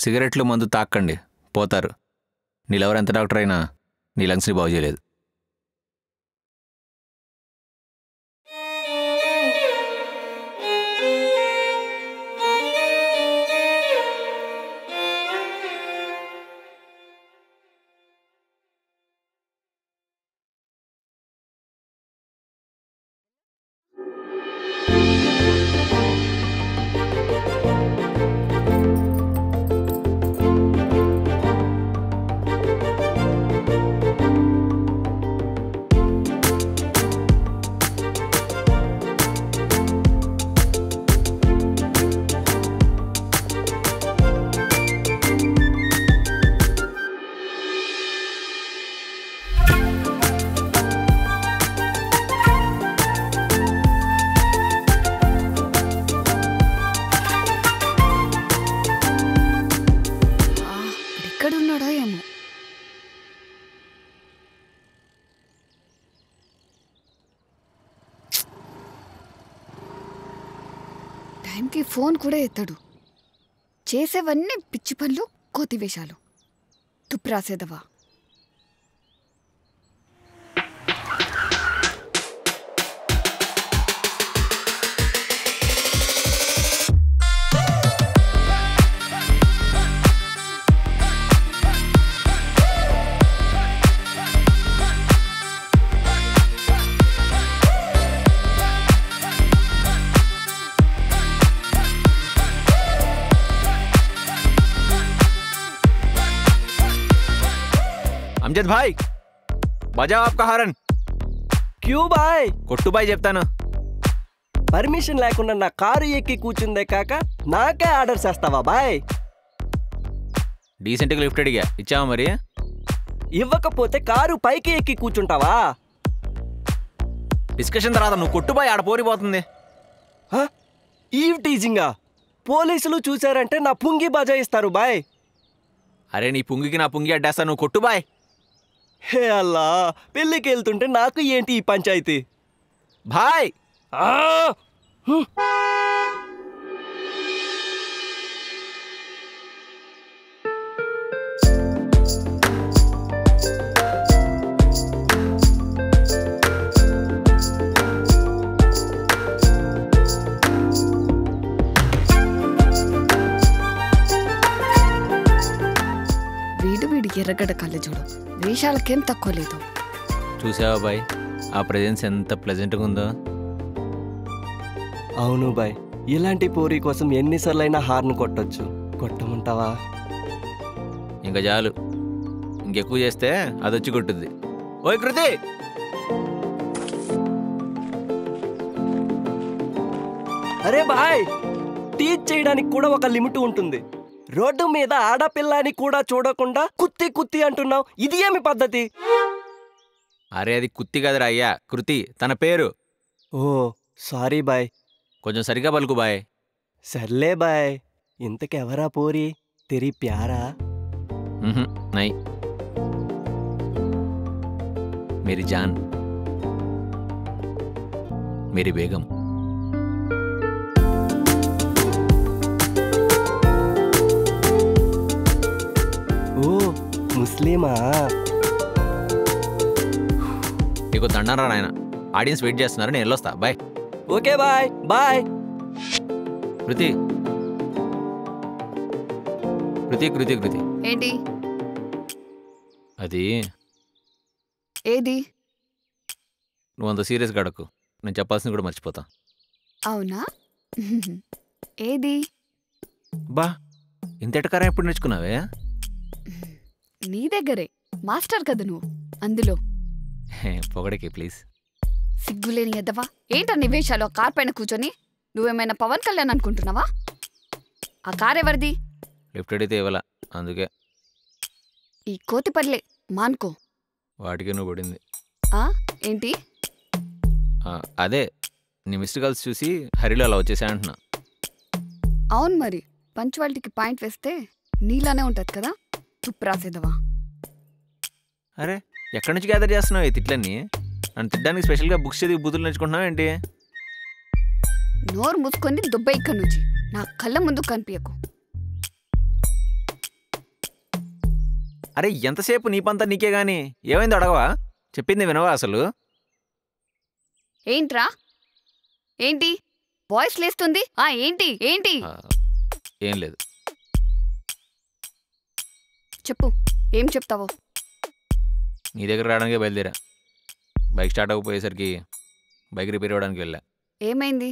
సిగరెట్లు మందు తాక్కండి, పోతారు. నీళ్ళెవరు ఎంత డాక్టర్ అయినా నీ లంగ్స్ని బాగు చేయలేదు. టైంకి ఫోన్ కూడా ఎత్తాడు. చేసేవన్నీ పిచ్చి పనులు, కోతి వేషాలు. తుప్పు రాసేదవా. అమ్జద్ భాయ్, బజావ్ ఆప్కా హారన్. క్యూ బాయ్? కొట్టు బాయ్ చెప్తాను. పర్మిషన్ లేకుండా నా కారు ఎక్కి కూర్చుందే కాక నాకే ఆర్డర్ చేస్తావా బాయ్? డీసెంట్గా లిఫ్ట్ అడిగా, ఇచ్చావా మరి? ఇవ్వకపోతే కారు పైకి ఎక్కి కూర్చుంటావా? డిస్కషన్ తర్వాత నువ్వు కొట్టు బాయ్, ఆడ పోరిపోతుంది. ఈవ్ టీజింగా? పోలీసులు చూసారంటే నా పుంగి బజాయిస్తారు బాయ్. అరే నీ పుంగికి నా పుంగి అడ్డేస్తా, నువ్వు కొట్టు బాయ్. హే అల్లా, పెళ్ళికి వెళ్తుంటే నాకు ఏంటి ఈ పంచాయతీ? భాయ్ వీడికి ఎర్రగడ్డ కళ్ళ చూడు, వేషాలకేం తక్కువ లేదు. చూసావా బాయ్, ఆ ప్రెజెన్స్ ఎంత ప్లెజెంట్గా ఉందో. అవును బాయ్, ఇలాంటి పోరీ కోసం ఎన్నిసార్లైనా హార్న్ కొట్టొచ్చు. కొట్టమంటావా? ఇంకా చాలు, ఇంకెక్కువ చేస్తే అదొచ్చి కొట్టుద్ది. ఓయ్ కృతి, అరే బాయ్, టీచ్ చేయడానికి కూడా ఒక లిమిట్ ఉంటుంది. రోడ్డు మీద ఆడపిల్లని కూడా చూడకుండా కుత్తి కుత్తి అంటున్నావు, ఇది ఏమి పద్ధతి? అరే అది కుత్తి కదరా అయ్యా, కృతి తన పేరు. ఓ సారీ బాయ్. కొంచెం సరిగా పలుకు బాయ్. సర్లే బాయ్. ఇంతకెవరా పోరి? తెరి ప్యారా? నై, మేరీ జాన్, మేరీ బేగం. ఓ ముస్లిమా? నీకు దండం రా నాయన, ఆడియన్స్ వెయిట్ చేస్తున్నారు, నేను వెళ్ళొస్తా. Bye. Okay bye. Bye. Kriti Kriti Kriti Kriti ఏంటి అది? ఏది? నువ్వు అంత సీరియస్గా అడకు, నేను చెప్పాల్సింది కూడా మర్చిపోతా. అవునా? ఏది? బా, ఇంత ఎటకారం ఎప్పుడు నేర్చుకున్నావే? నీ దగ్గరే, మాస్టర్ కదా నువ్వు అందులో. పొగడకి ప్లీజ్. సిగ్గులేని ఎద్దవా, ఏంటా నివేశాలు? ఆ కార్ పైన కూర్చొని నువ్వేమైనా పవన్ కళ్యాణ్ అనుకుంటున్నావా? ఆ కార్ ఎవరిది? లిఫ్ట్ అడిగితే ఇవ్వాల, అందుకే. ఈ కోతి పర్లే మానుకో. వాటికే నువ్వు పడింది. ఏంటి? అదే నీ మిస్డ్ కాల్స్ చూసి హరిలో అలా వచ్చేసా అంటున్నా. అవును మరి, పంచువాలిటీకి పాయింట్ వేస్తే నీలానే ఉంటది కదా. తుప్పు రాసేదవా. అరే ఎక్కడి నుంచి గ్యాదర్ చేస్తున్నావు ఈ తిట్లన్నీ? నన్ను తిట్టడానికి స్పెషల్గా బుక్స్ చదివి బుద్ధులు నేర్చుకుంటున్నావు ఏంటి? నోరు మూసుకొని దుబ్బ ఇక్కడి నుంచి నా కళ్ళ ముందు కనిపించకు. అరే ఎంతసేపు నీ పంతా నీకే గాని ఏమైందో అడగవా? చెప్పింది వినవా అసలు? ఏంట్రా ఏంటి వాయిస్ లేస్తుంది? ఏంటి ఏంటి ఏం లేదు. చెప్పు, ఏం చెప్తావో. నీ దగ్గర రావడానికే బయలుదేరా. బైక్ స్టార్ట్ అవ్వకపోయేసరికి బైక్ రిపేర్ అవ్వడానికి వెళ్ళా. ఏమైంది?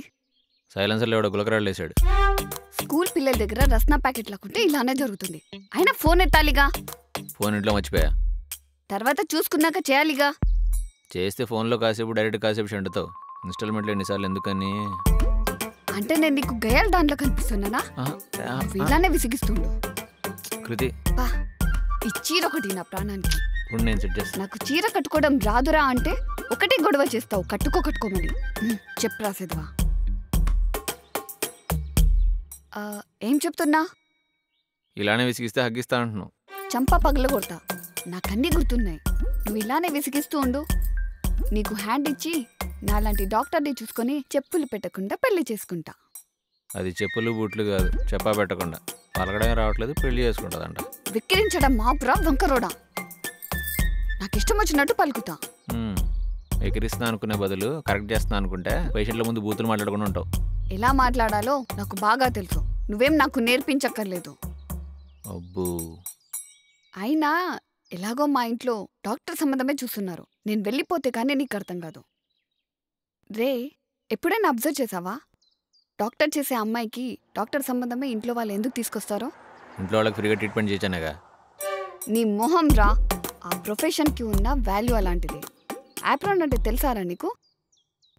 సైలెన్సర్లో ఎవడో గులకరాళ్ళు వేసాడు. స్కూల్ పిల్లల దగ్గర రస్నా ప్యాకెట్ లాకుంటే ఇలానే జరుగుతుంది. అయినా ఫోన్ ఎత్తాలిగా. ఫోన్ ఇంట్లో మర్చిపోయా. తర్వాత చూసుకున్నాక చేయాలిగా. చేస్తే ఫోన్లో కాసేపు డైరెక్ట్ కాసేపు షండుతావు. ఇన్స్టాల్మెంట్లో ఎన్నిసార్లు ఎందుకని? అంటే నేను నీకు గయాల దాంట్లో కనిపిస్తున్నానా? ఇలానే విసిగిస్తుండు. కృతి, ఈ చీర ఒకటి నా ప్రాణానికి. నేను సెట్ చేస్తాను. నాకు చీర కట్టుకోవడం రాదురా అంటే ఒకటే గొడవ చేస్తావు, కట్టుకోమని. చెప్పు రాసేదివా. ఏం చెప్తున్నా? ఇలానే విసిగిస్తే హగ్గిస్తా అంటున్నావు. చంప పగల కొడతా. నాకన్నీ గుర్తున్నాయి. నువ్వు ఇలానే విసిగిస్తూ ఉండు. నీకు హ్యాండ్ ఇచ్చి నాలాంటి డాక్టర్ని చూసుకొని చెప్పులు పెట్టకుండా పెళ్లి చేసుకుంటా. అది చెప్పులు బూట్లు కాదు, చెప్పా పెట్టకుండా. పలకడమే రావట్లేదు, పెళ్లి చేసుకుంటుందంట. విక్కిరించడం మాపురా వంకరోడా. నాకు ఇష్టం వచ్చినట్టు పలుకుతా. ఎకిరిస్తున్నా అనుకునే బదులు కరెక్ట్ చేస్తున్నా అనుకుంటే పేషెంట్ల ముందు బూతులు మాట్లాడుకుని ఉంటావు. ఎలా మాట్లాడాలో నాకు బాగా తెలుసు. నువ్వేం నాకు నేర్పించక్కర్లేదు. అబ్బో. అయినా ఎలాగో మా ఇంట్లో డాక్టర్ సంబంధమే చూస్తున్నారు. నేను వెళ్ళిపోతే కానీ నీకు అర్థం కాదు. రే, ఎప్పుడైనా అబ్జర్వ్ చేసావా? డాక్టర్ చేసే అమ్మాయికి డాక్టర్ సంబంధమే ఇంట్లో వాళ్ళు ఎందుకు తీసుకొస్తారో? ఇంట్లో వాళ్ళకి ఫ్రీగా ట్రీట్మెంట్ చేశానగా. నీ మొహం రా. ఆ ప్రొఫెషన్కి ఉన్న వాల్యూ అలాంటిది. యాప్రాన్ అంటే తెలుసారా నీకు?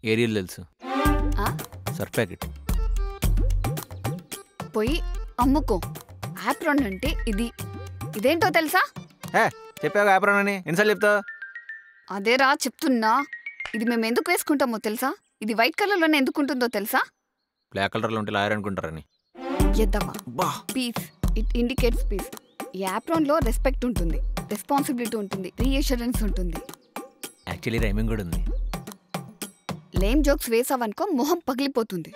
ఏరియల్ తెలుసు. సర్ఫ్ ప్యాకెట్ పోయి అమ్ముకో. యాప్రాన్ అంటే ఇదేంటో తెలుసా? చెప్పావు యాప్రాన్ అని ఎన్నిసార్లు చెప్తావు? అదేరా చెప్తున్నా. ఇది మేము ఎందుకు వేసుకుంటామో తెలుసా? ఇది వైట్ కలర్లోనే ఎందుకు ఉంటుందో తెలుసా? బ్లాక్ కలర్లో ఉంటే లాయర్ అనుకుంటారని. ఎద్దవా. పీస్. It indicates peace. ఈ యాప్రాన్లో రెస్పెక్ట్ ఉంటుంది, రెస్పాన్సిబిలిటీ ఉంటుంది, రీఅష్యూరెన్స్ ఉంటుంది. యాక్చువల్లీ రైమింగ్ కూడా ఉంది. లేమ్ జోక్స్ వేసావనుకో మొహం పగిలిపోతుంది.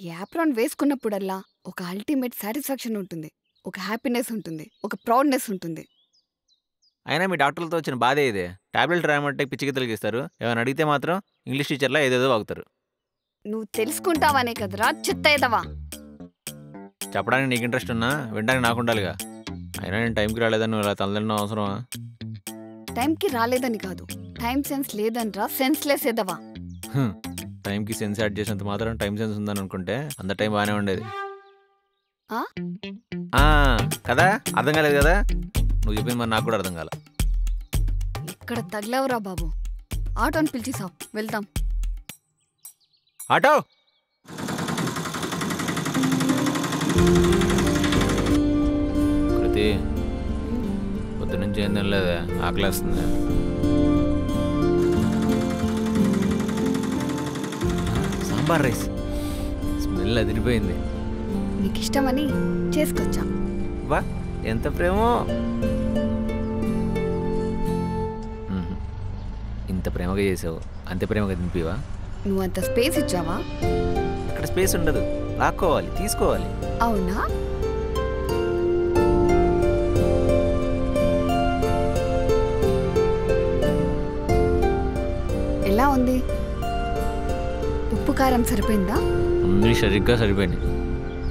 ఈ యాప్రాన్ వేసుకున్నప్పుడల్లా ఒక అల్టిమేట్ సాటిస్ఫాక్షన్ ఉంటుంది, ఒక హ్యాపీనెస్ ఉంటుంది, ఒక ప్రౌడ్నెస్ ఉంటుంది. అయినా మీ డాక్టర్లతో వచ్చిన బాధే ఇదే. టాబ్లెట్ రాయమంటే పిచ్చికి తొలగిస్తారు. ఏమైనా అడిగితే మాత్రం ఇంగ్లీష్ టీచర్లా ఏదేదో వాగుతారు. నువ్వు తెలుసుకుంటావనే కదరా చెత్త ఎదవా. చెప్పడానికి నీకు ఇంట్రెస్ట్ ఉన్నా వినడానికి నాకు ఉండాలిగా. అయినా నేను టైంకి రాలేదని నువ్వు ఇలా తలదన్న అవసరమా? టైంకి రాలేదని కాదు, టైం సెన్స్ లేదనరా సెన్స్లెస్ ఎదవా. టైంకి సెన్స్ యాడ్ చేసినంత మాత్రం టైం సెన్స్ ఉందని అనుకుంటే అంత టైం బాగానే ఉండేది కదా. అర్థం కాలేదు కదా? నువ్వు చెప్పింది మరి నాకు కూడా అర్థం కాల. ఇక్కడ తగిలేవరా బాబు. ఆటోని పిలిచిసావు, వెళ్దాం. ఆటో. కృతి, పొద్దు నుంచి ఏం తినలేదా? ఆకలేస్తుంది. సాంబార్ రైస్ స్మెల్ అదిరిపోయింది. నీకు ఇష్టమని చేసుకొచ్చా. వా, ఎంత ప్రేమో. ఇంత ప్రేమగా చేసావు, అంతే ప్రేమగా తినిపివా? నువ్వు అంత స్పేస్ ఇచ్చావా? అక్కడ స్పేస్ ఉండదు, లాక్కోవాలి, తీసుకోవాలి. అవునా? ఎలా ఉంది? ఉప్పు కారం సరిపోయిందా? అన్నీ సరిగ్గా సరిపోయింది.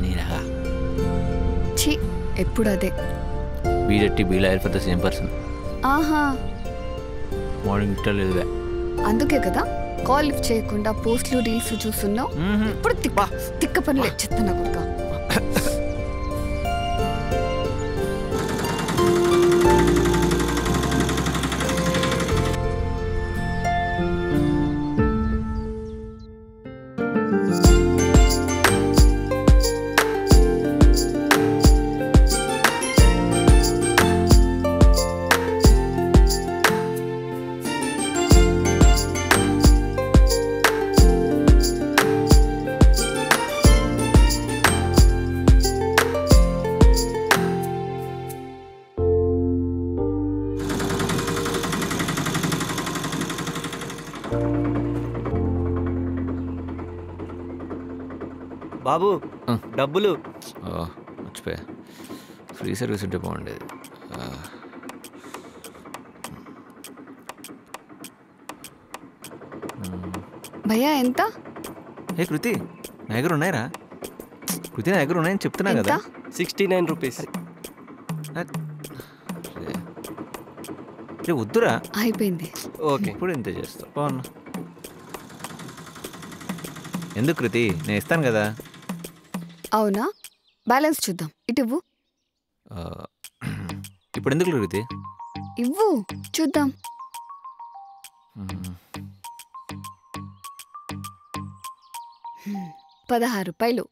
నీలాగా ఛీ, ఎప్పుడు అదే. బీడట్టి బీలాయర్ ఫర్ ద సేమ్ పర్సన్. ఆహా, మార్నింగ్ ఇష్టలేదుగా. అందుకే కదా కాల్ లిఫ్ట్ చేయకుండా పోస్ట్లు రీల్స్ చూస్తున్నావు. ఇప్పుడు తిక్క పనులు చెత్తనా కొడుక. బాబు డబ్బులు. మర్చిపోయా. ఫ్రీ సర్వీస్ ఉంటే బాగుండేది. భయ్యా ఎంత ఏ కృతి నా దగ్గర ఉన్నాయిరా. కృతి నా దగ్గర ఉన్నాయని చెప్తున్నా ఎంత కదా. 69 రూపీస్. రే వద్దురా. అయిపోయింది. ఓకే. ఇప్పుడు ఇంత చేస్తా బాగున్నా. ఎందుకు కృతి, నేను ఇస్తాను కదా. అవునా, బ్యాలెన్స్ చూద్దాం. ఇటు ఇవ్వు. ఆ, ఇప్పుడు ఎందుకు కృతి? ఇవ్వు చూద్దాం. 16 రూపాయలు.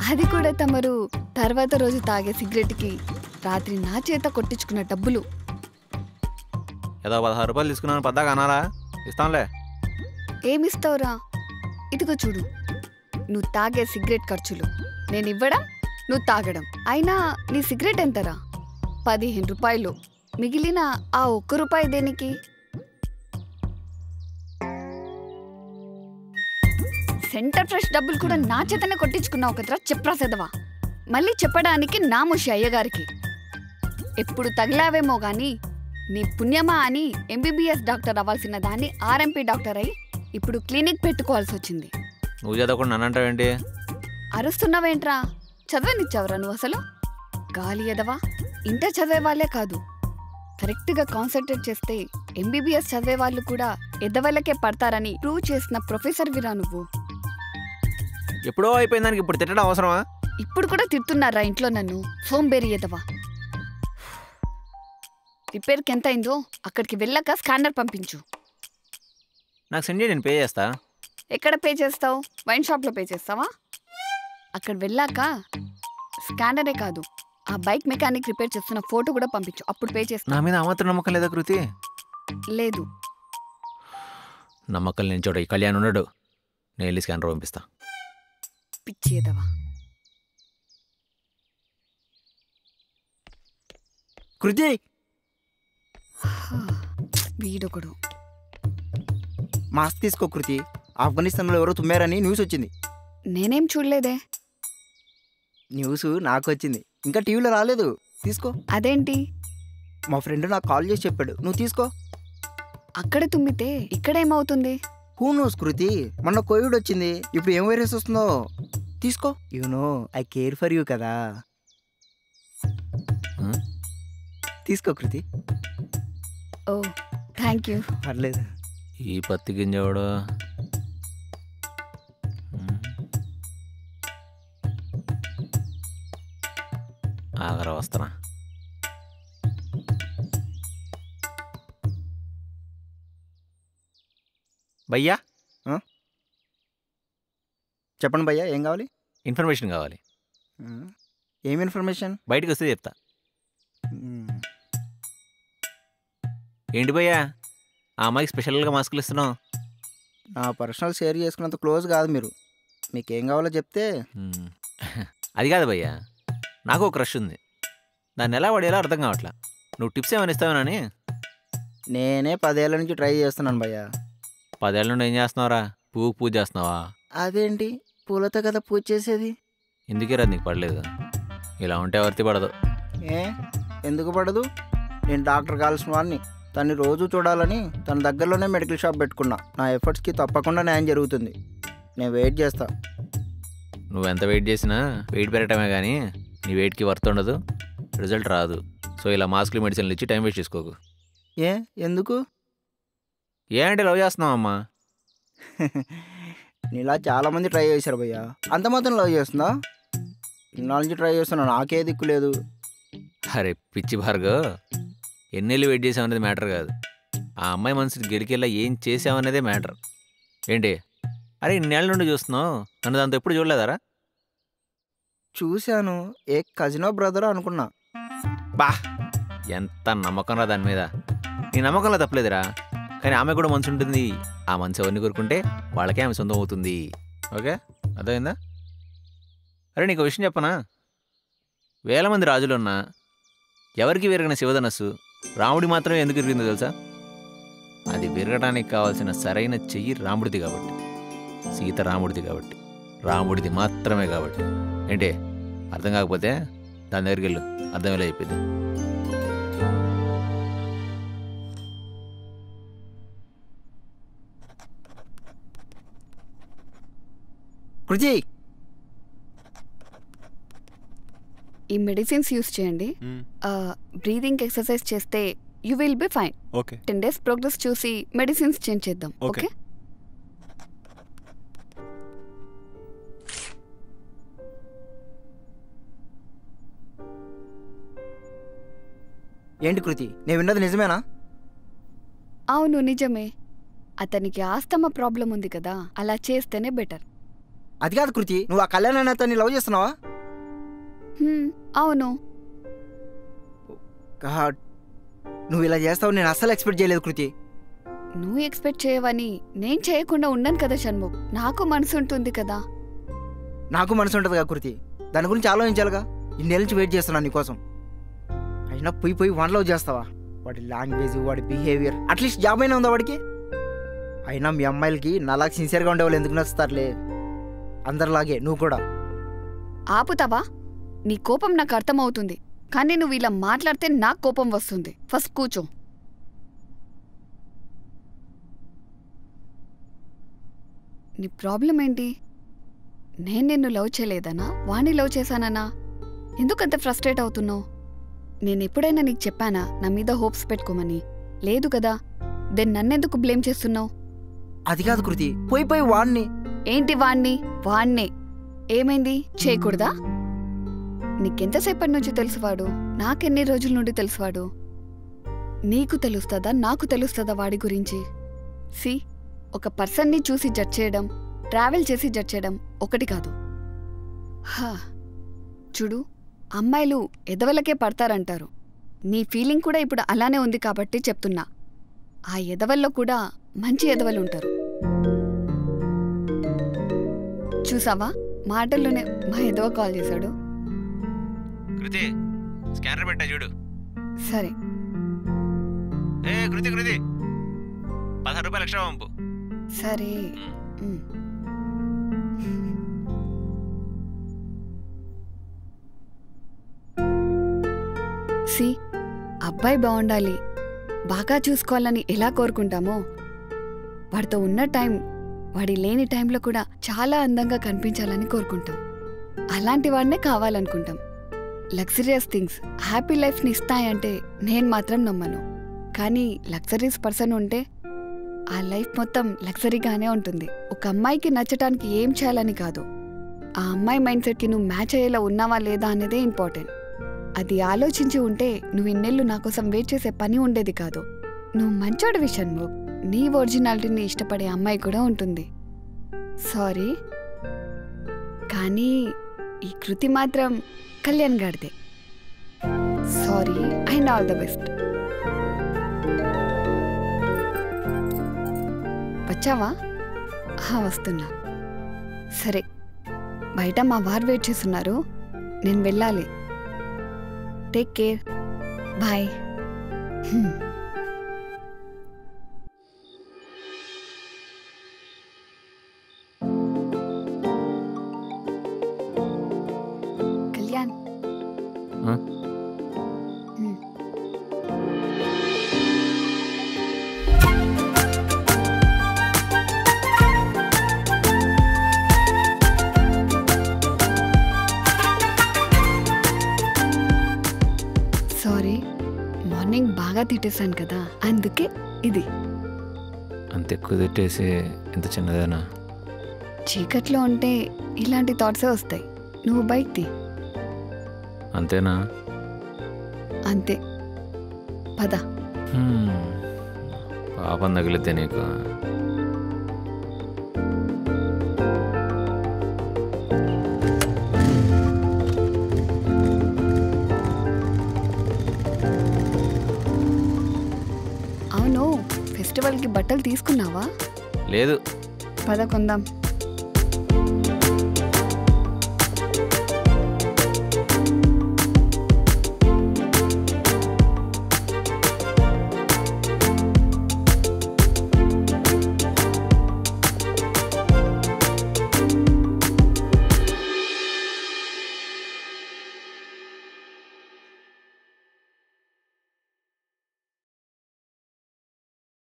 అది కూడా తమరు తర్వాత రోజు తాగే సిగరెట్కి రాత్రి నా చేత కొట్టించుకున్న డబ్బులు. ఏదో 16 రూపాయలు తీసుకున్నాను పద్దాక అనాలా? ఇస్తానులే. ఏమిస్తావురా? ఇదిగో చూడు, నువ్వు తాగే సిగరెట్ ఖర్చులు నేను ఇవ్వడం, నువ్వు తాగడం. అయినా నీ సిగరెట్ ఎంతరా? 15 రూపాయలు. మిగిలిన ఆ 1 రూపాయి దేనికి? సెంటర్ ఫ్రెష్ డబ్బులు కూడా నా చేతనే కొట్టించుకున్నావు కదరా చెప్రాసేదవా. మళ్ళీ చెప్పడానికి నా ముషి అయ్యగారికి. ఎప్పుడు తగిలావేమో గాని నీ పుణ్యమా అని ఎంబీబీఎస్ డాక్టర్ అవ్వాల్సిన దాన్ని ఆర్ఎంపీ డాక్టర్ అయి ఇప్పుడు క్లినిక్ పెట్టుకోవాల్సి వచ్చింది. నువ్వు చదవకుండా నన్ను అంటావేంటి? అరుస్తున్నావేంట్రా? చదవనిచ్చావురా నువ్వు అసలు? గాలి ఎదవా. ఇంటర్ చదివే వాళ్ళే కాదు, కరెక్ట్గా కాన్సన్ట్రేట్ చేస్తే ఎంబీబీఎస్ చదివే వాళ్ళు కూడా ఎదవలకే పడతారని ప్రూవ్ చేసిన ప్రొఫెసర్ విరా నువ్వు. ఎప్పుడో అయిపోయిన దానికి ఇప్పుడు తిట్టడం అవసరమా? ఇప్పుడు కూడా తిడుతున్నారా ఇంట్లో నన్ను? సోంబేరి ఎదవా. రిపేర్కి ఎంత అయిందో అక్కడికి వెళ్ళాక స్కానర్ పంపించు. నాకు సెండ్ చేయి, నేను పే చేస్తా. ఎక్కడ పే చేస్తావు? వైన్ షాప్లో పే చేస్తావా? అక్కడ వెళ్ళాక స్కానరే కాదు, ఆ బైక్ మెకానిక్ రిపేర్ చేస్తున్న ఫోటో కూడా పంపించు, అప్పుడు పే చేస్తా. నా మీద ఆ మాత్రం నమ్మకం లేదా కృతి? లేదు. నమ్మకం లేని చోట ఈ కళ్యాణ్ ఉన్నాడు. నేను వెళ్ళి స్కానర్ పంపిస్తా. పిచ్చి ఎదవా. కృతి వీడొకడు. మాస్క్ తీసుకో కృతి. ఆఫ్ఘనిస్తాన్లో ఎవరో తుమ్మారని న్యూస్ వచ్చింది. నేనేం చూడలేదే. న్యూస్ నాకు వచ్చింది, ఇంకా టీవీలో రాలేదు. తీసుకో. అదేంటి? మా ఫ్రెండ్ నాకు కాల్ చేసి చెప్పాడు, నువ్వు తీసుకో. అక్కడ తుమ్మితే ఇక్కడేమవుతుంది? హూ నోస్ కృతి, మొన్న కోవిడ్ వచ్చింది, ఇప్పుడు ఏం వైరస్ వస్తుందో. తీసుకో. You know I care for you కదా. తీసుకో కృతి. ఓ థ్యాంక్ యూ. పర్లేదు. ఈ పత్తి గింజవాడు ఆగరా వస్తానా. భయ్యా చెప్పండి భయ్యా, ఏం కావాలి? ఇన్ఫర్మేషన్ కావాలి. ఏం ఇన్ఫర్మేషన్? బయటకు వస్తే చెప్తా. ఏంటి భయ్యా ఆ అమ్మాయికి స్పెషల్గా మాస్కులు ఇస్తున్నావు? నా పర్సనల్ షేర్ చేసుకున్నంత క్లోజ్ కాదు మీరు. మీకేం కావాలో చెప్తే. అది కాదు భయ్యా, నాకు ఒక క్రష్ ఉంది, దాన్ని ఎలా పడేలా అర్థం కావట్లా. నువ్వు టిప్స్ ఏమైనా ఇస్తావని. నేనే 10 ఏళ్ళ నుంచి ట్రై చేస్తున్నాను భయ్యా. 10 ఏళ్ళ నుండి ఏం చేస్తున్నావురా? పూజ చేస్తున్నావా? అదేంటి, పూలతో కదా పూజ చేసేది. ఎందుకే రా నీకు పడలేదు? ఇలా ఉంటే ఎవరిది పడదు. ఏ ఎందుకు పడదు? నేను డాక్టర్ కావాల్సిన వాడిని, తన్ని రోజు చూడాలని తన దగ్గరలోనే మెడికల్ షాప్ పెట్టుకున్నా. నా ఎఫర్ట్స్కి తప్పకుండా న్యాయం జరుగుతుంది. నేను వెయిట్ చేస్తా. నువ్వు ఎంత వెయిట్ చేసినా వెయిట్ పెరగటమే కానీ నీ వెయిట్కి వర్త్ ఉండదు, రిజల్ట్ రాదు. సో ఇలా మాస్కులు మెడిసిన్లు ఇచ్చి టైం వేస్ట్ చేసుకోకు. ఏ ఎందుకు? ఏ అంటే లవ్ చేస్తున్నావమ్మా? నీలా చాలామంది ట్రై చేశారు భయ్యా, అంత మాత్రం లవ్ చేస్తుందా? ఇన్నాళ్ళ నుంచి ట్రై చేస్తున్నా, నాకే దిక్కు లేదు. అరే పిచ్చి భార్గవ్, ఎన్నేళ్ళు వెయిట్ చేసామనేది మ్యాటర్ కాదు, ఆ అమ్మాయి మనసుని గెలికేలా ఏం చేసామనేదే మ్యాటర్. ఏంటి అరే ఇన్నేళ్ళ నుండి చూస్తున్నావు, నన్ను దాంతో ఎప్పుడు చూడలేదారా? చూశాను, ఏ కజినో బ్రదరో అనుకున్నా. బా ఎంత నమ్మకం రా దాని మీద. నీ నమ్మకంలో తప్పలేదురా, కానీ ఆమె కూడా మనసు ఉంటుంది. ఆ మనసు ఎవరిని కోరుకుంటే వాళ్ళకే ఆమె సొంతం అవుతుంది. ఓకే అర్థమైందా? అరే నీకు విషయం చెప్పనా? 1000 మంది రాజులున్నా ఎవరికి విరగని శివధనస్సు రాముడి మాత్రమే ఎందుకు విరిగిందో తెలుసా? అది విరగడానికి కావాల్సిన సరైన చెయ్యి రాముడిది కాబట్టి, సీత రాముడిది కాబట్టి, రాముడిది మాత్రమే కాబట్టి. ఏంటి అర్థం కాకపోతే దాని దగ్గరికి వెళ్ళు, అర్థమేలా చెప్పింది. కృతి ఈ మెడిసిన్స్ యూస్ చేయండి. బ్రీదింగ్ ఎక్సర్సైజ్ చేస్తే you will be fine. Okay 10 days progress చూసి మెడిసిన్స్ చేంజ్ చేద్దాం. ఓకే. ఓకే ఏంటి కృతి, నేను విన్నది నిజమేనా? అవును నిజమే. అతనికి ఆస్తమా ప్రాబ్లం ఉంది కదా, అలా చేస్తేనే బెటర్. అది కాదు కృతి, నువ్వు ఆ కళ్యాణ్ అనే అతన్ని లవ్ చేస్తున్నావా? అవును. గాడ్, నువ్వు ఇలా చేస్తావు నేను అస్సలు ఎక్స్పెక్ట్ చేయలేదు కృతి. నువ్వు ఎక్స్పెక్ట్ చేయవని నేను చేయకుండా ఉండను కదా షణ్ముఖ్. నాకు మనసు ఉంటుంది కదా. నాకు మనసు ఉంటుంది కదా కృతి, దాని గురించి ఆలోచించాలిగా. ఇన్నేళ్ళ నుంచి వెయిట్ చేస్తున్నాను నీకోసం. అయినా పోయి వన్ లవ్ చేస్తావా? వాడి లాంగ్వేజ్, వాడి బిహేవియర్, అట్లీస్ట్ జాబ్ అయినా ఉందా వాడికి? అయినా మీ అమ్మాయిలకి నాలాగా సిన్సియర్గా ఉండేవాళ్ళు ఎందుకు నచ్చుతారులే, అందరిలాగే నువ్వు కూడా. ఆపుతావా? నీ కోపం నాకు అర్థమవుతుంది, కానీ నువ్వు ఇలా మాట్లాడితే నాకు కోపం వస్తుంది. ఫస్ట్ కూర్చో. నీ ప్రాబ్లం ఏంటి? నేను నిన్ను లవ్ చేయలేదనా, వాణ్ణి లవ్ చేశానన్నా? ఎందుకంత ఫ్రస్ట్రేట్ అవుతున్నావు? నేను ఎప్పుడైనా నీకు చెప్పానా నా మీద హోప్స్ పెట్టుకోమని? లేదు కదా. దెన్ నన్నెందుకు బ్లేమ్ చేస్తున్నావు? అది కాదు కృతి, పోయి వాడిని. ఏంటి వాణ్ణి? వాణ్ణే. ఏమైంది? చేయకూడదా? నీకెంతసేపటి నుంచి తెలుసువాడు? నాకెన్ని రోజుల నుండి తెలుసువాడు? నీకు తెలుస్తుందా, నాకు తెలుస్తుందా వాడి గురించి? సి, ఒక పర్సన్ని చూసి జడ్జ్ చేయడం, ట్రావెల్ చేసి జడ్జ్ చేయడం ఒకటి కాదు. చూడు, అమ్మాయిలు ఎదవలకే పడతారంటారు. నీ ఫీలింగ్ కూడా ఇప్పుడు అలానే ఉంది కాబట్టి చెప్తున్నా. ఆ ఎదవల్లో కూడా మంచి ఎదవలుంటారు. చూసావా, మాటల్లోనే మా ఎదవ కాల్ చేశాడు. కృతి స్కానర్ పెట్టా చూడు. సరే. కృతి 16 రూపాయలు ఎక్స్ట్రా పంపు. సరే. సి, అబ్బాయి బాగుండాలి, బాగా చూసుకోవాలని ఎలా కోరుకుంటామో, వాడితో ఉన్న టైం, వాడి లేని టైంలో కూడా చాలా అందంగా కనిపించాలని కోరుకుంటాం. అలాంటి వాడినే కావాలనుకుంటాం. లగ్జరియస్ థింగ్స్ హ్యాపీ లైఫ్ని ఇస్తాయంటే నేను మాత్రం నమ్మను. కానీ లగ్జరీస్ పర్సన్ ఉంటే ఆ లైఫ్ మొత్తం లగ్జరీగానే ఉంటుంది. ఒక అమ్మాయికి నచ్చటానికి ఏం చేయాలని కాదు, ఆ అమ్మాయి మైండ్ సెట్కి నువ్వు మ్యాచ్ అయ్యేలా ఉన్నావా లేదా అనేదే ఇంపార్టెంట్. అది ఆలోచించి ఉంటే నువ్వు ఇన్నేళ్ళు నా కోసం వెయిట్ చేసే పని ఉండేది కాదు. నువ్వు మంచోడి విషయంలో నీ ఒరిజినాలిటీని ఇష్టపడే అమ్మాయి కూడా ఉంటుంది. సారీ, కానీ ఈ కృతి మాత్రం కళ్యాణ్ గారిదే. Sorry and all the best. వచ్చావా? వస్తున్నా. సరే, బయట మా వారు వెయిట్ చేస్తున్నారు, నేను వెళ్ళాలి. Take care. Bye. Kalyan, sorry, morning బాగా తిట్టేశాను కదా, అందుకే ఇది. అంత ఎక్కువ తిట్టేసి ఎంత చిన్నదేనా? చీకట్లో ఉంటే ఇలాంటి థాట్సే వస్తాయి. నువ్వు బయటికి. అంతేనా? అంతే. పద. పాపం తగిలిద్దే నీకు. అవును, ఫెస్టివల్కి బట్టలు తీసుకున్నావా? లేదు. పద కొందాం.